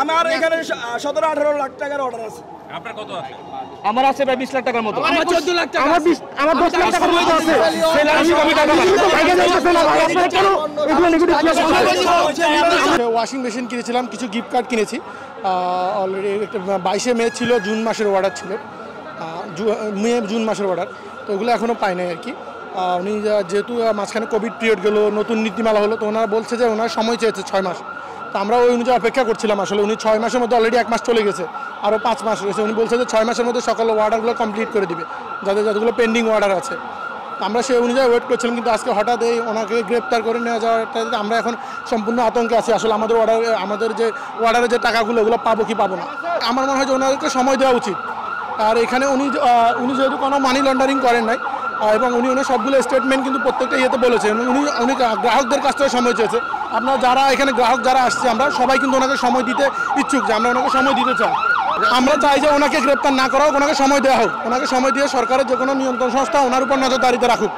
আমার এখানে 17-18 লাখ টাকার অর্ডার আছে। আপনার কত আছে? আমার আছে প্রায় 20 লাখ টাকার মতো। আমার 14 লাখ টাকা। আমার 10 লাখ টাকার মতো আছে। সেলারি কম টাকা পাই। টাকা যাইতেছে না ভাই, আপনারা কেন এগুলো নেগেটিভ ওয়াশিং মেশিন কিনেছিলাম, কিছু গিফট কার্ড কিনেছি। অলরেডি একটা 22 মে ছিল, জুন মাসের অর্ডার ছিল, জুন মাসের অর্ডার, তো ওগুলো এখনও পাই নাই আর কি। উনি যেহেতু মাঝখানে কোভিড পিরিয়ড গেলো, নতুন নীতিমালা হলো, তো ওনারা বলছে যে ওনার সময় চেয়েছে 6 মাস। তো আমরা ওই অনুযায়ী অপেক্ষা করছিলাম। আসলে উনি 6 মাসের মধ্যে অলরেডি 1 মাস চলে গেছে, আরও 5 মাস রয়েছে। উনি বলছে যে 6 মাসের মধ্যে সকল অর্ডারগুলো কমপ্লিট করে দিবে, যতগুলো পেন্ডিং অর্ডার আছে। আমরা সেই অনুযায়ী ওয়েট করছিলাম, কিন্তু আজকে হঠাৎ এই ওনাকে গ্রেপ্তার করে নিয়ে যাওয়াটা আমরা এখন সম্পূর্ণ আতঙ্কে আছি। আসলে আমাদের যে অর্ডারের যে টাকাগুলো, ওগুলো পাবো কি পাবো না। আমার মনে হয় যে ওনাদেরকে সময় দেওয়া উচিত। আর এখানে উনি যেহেতু কোনো মানি লন্ডারিং করেন নাই, এবং উনি সবগুলো স্টেটমেন্ট কিন্তু প্রত্যেকটা ইয়েতে বলেছেন। উনি গ্রাহকদের কাছ থেকে সময় চেয়েছে। আপনারা যারা এখানে গ্রাহক যারা আসছে, আমরা সবাই কিন্তু ওনাকে সময় দিতে ইচ্ছুক, যে আমরা ওনাকে সময় দিতে চাই। আমরা চাই যে ওনাকে গ্রেপ্তার না করা হোক, ওনাকে সময় দেওয়া হোক। ওনাকে সময় দিয়ে সরকারের যে কোনো নিয়ন্ত্রণ সংস্থা ওনার উপর নজরদারিতে রাখুক,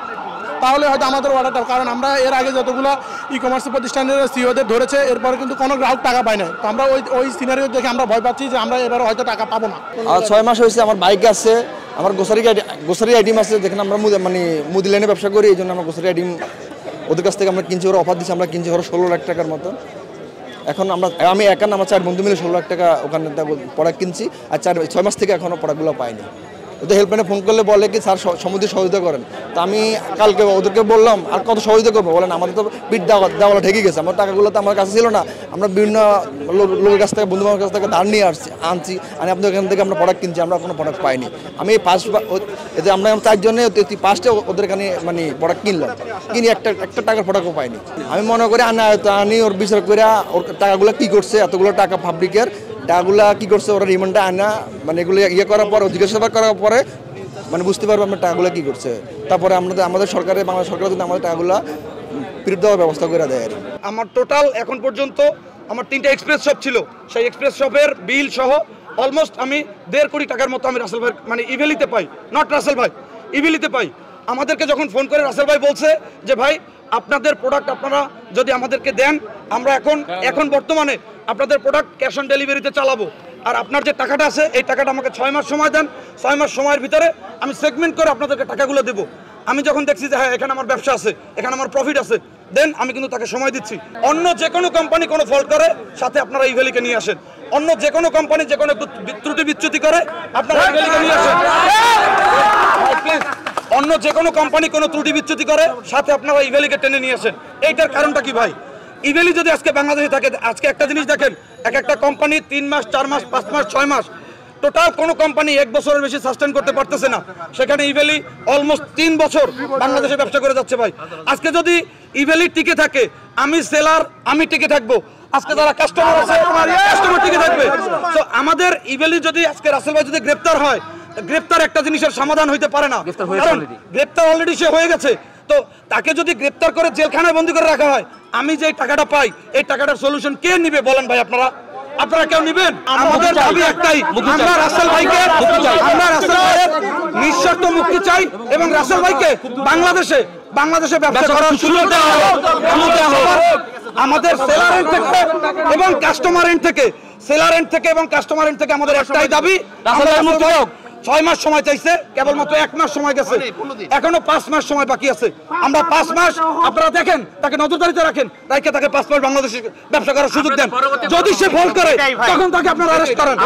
তাহলে হয়তো আমাদের অর্ডারটা, কারণ আমরা এর আগে যতগুলো ই-কমার্স প্রতিষ্ঠানের সিইওদের ধরেছে, এরপরে কিন্তু কোনো গ্রাহক টাকা পায় না। তো আমরা ওই সিনারিও দেখে আমরা ভয় পাচ্ছি যে আমরা এবার হয়তো টাকা পাবো না। 6 মাস হয়েছে, আমার বাইক আছে, আমার গ্রোসারি আইটেম আছে, যেখানে আমরা মানে মুদি লাইনে ব্যবসা করি, এই জন্য আমরা গ্রোসারি আইটেম ওদের কাছ থেকে আমরা কিনছি, ওরা অফার দিচ্ছি, আমরা কিনছি ওরা 16 লাখ টাকার মতো। এখন আমি একা আমার 4 বন্ধু মিলে 16 লাখ টাকা ওখানে প্রোডাক্ট কিনছি, আর 6 মাস থেকে এখনও প্রোডাক্টগুলো পাইনি। ওদের হেল্পলাইনে ফোন করলে বলে কি স্যার সমুদ্রে সহযোগিতা করেন। তো আমি কালকে ওদেরকে বললাম আর কত সহযোগিতা করবো বলেন, আমাদের তো পিঠ দেওয়ালা ঠেকে গেছে, আমার টাকাগুলো তো আমার কাছে ছিল না। আমরা বিভিন্ন লোকের কাছ থেকে, বন্ধু বান্ধবের কাছ থেকে ধার নিয়ে আনছি, আর আপনাদের এখান থেকে আমরা প্রোডাক্ট কিনছি, আমরা কোনো প্রোডাক্ট পাইনি। আমি এতে আমরা 4 জনে 5টে ওদের এখানে মানে প্রোডাক্ট কিনলাম, কিনি একটা টাকার প্রোডাক্টও পাইনি। আমি মনে করি আনি ওর বিচার করে ওর টাকাগুলো কী করছে, এতগুলো টাকা পাবলিকের টাকাগুলা কি করছে, ওরা রিমান্ডে আনা মানে এগুলো ইয়ে করার পর, জিজ্ঞাসাবাদ করার পরে মানে বুঝতে পারবো আমরা টাকাগুলো কী করছে। তারপরে আমাদের সরকারের, বাংলা সরকার যদি আমাদের টাকাগুলো ফেরত দেওয়ার ব্যবস্থা করে দেয়। আমার টোটাল এখন পর্যন্ত আমার 3টা এক্সপ্রেস শপ ছিল, সেই এক্সপ্রেস শপের বিল সহ অলমোস্ট আমি 1.5 কোটি টাকার মতো আমি রাসেল ভাই মানে ইভেলিতে পাই, নট রাসেল ভাই, ইভেলিতে পাই। আমাদেরকে যখন ফোন করে রাসেল ভাই বলছে যে ভাই আপনাদের প্রোডাক্ট আপনারা যদি আমাদেরকে দেন, আমরা এখন বর্তমানে আপনাদের প্রোডাক্ট ক্যাশ অন ডেলিভারিতে চালাবো, আর আপনার যে টাকাটা আছে এই টাকাটা আমাকে 6 মাস সময় দেন, 6 মাস সময়ের ভিতরে আমি সেগমেন্ট করে আপনাদেরকে টাকাগুলো দেবো। আমি যখন দেখছি যে হ্যাঁ এখানে আমার ব্যবসা আছে, এখানে আমার প্রফিট আছে, দেন আমি কিন্তু তাকে সময় দিচ্ছি। অন্য যে কোনো কোম্পানি কোনো ফল্ট করে, সাথে আপনারা ইভেলিকে নিয়ে আসেন। অন্য যে কোনো কোম্পানি যে কোনো একটু ত্রুটি বিচ্যুতি করে, আপনারা ইভেলিকে নিয়ে আসেন। অন্য যে কোনো কোম্পানি কোনো ত্রুটি বিচ্যুতি করে, সাথে আপনারা ইভেলিকে টেনে নিয়ে আসেন। এইটার কারণটা কি ভাই? ইভেলি যদি আজকে বাংলাদেশে থাকে, আজকে একটা জিনিস দেখেন, একটা কোম্পানি 3 মাস 4 মাস 5 মাস 6 মাস টোটাল কোনো কোম্পানি 1 বছরের বেশি সাস্টেন করতে পারতেছে না, সেখানে ইভেলি অলমোস্ট 3 বছর বাংলাদেশে ব্যবসা করে যাচ্ছে ভাই। আজকে যদি ইভেলি টিকে থাকে, আমি সেলার আমি টিকে থাকবো, আজকে যারা কাস্টমার আছে কাস্টমার টিকে থাকবে। তো আমাদের ইভেলি যদি আজকে রাসেল ভাই যদি গ্রেপ্তার হয়, গ্রেপ্তার একটা জিনিসের সমাধান হইতে পারে না, গ্রেপ্তার অলরেডি সে হয়ে গেছে। তো তাকে যদি গ্রেপ্তার করে জেলখানায় বন্দী করে রাখা হয়, আমি যে টাকাটা পাই এই টাকাটার সলিউশন কে নিবে বলেন ভাই? আপনারা কেউ নিবেন? আমাদের দাবি একটাই, আমরা রাসেল ভাইয়ের নিঃশর্ত মুক্তি চাই, এবং রাসেল ভাইকে বাংলাদেশে ব্যবসা করার সুযোগ দেওয়া হোক। আমাদের সেলার এন্ড থেকে এবং কাস্টমার এন্ড থেকে, আমাদের একটাই দাবি, 6 মাস সময় চাইছে, কেবলমাত্র 1 মাস সময় গেছে, এখনো 5 মাস সময় বাকি আছে। আমরা 5 মাস, আপনারা দেখেন, তাকে নজরদারিতে রাখেন, তাকে 5 মাস বাংলাদেশে ব্যবসা করার সুযোগ দেন। যদি সে ভুল করে তখন তাকে আপনারা অ্যারেস্ট করেন।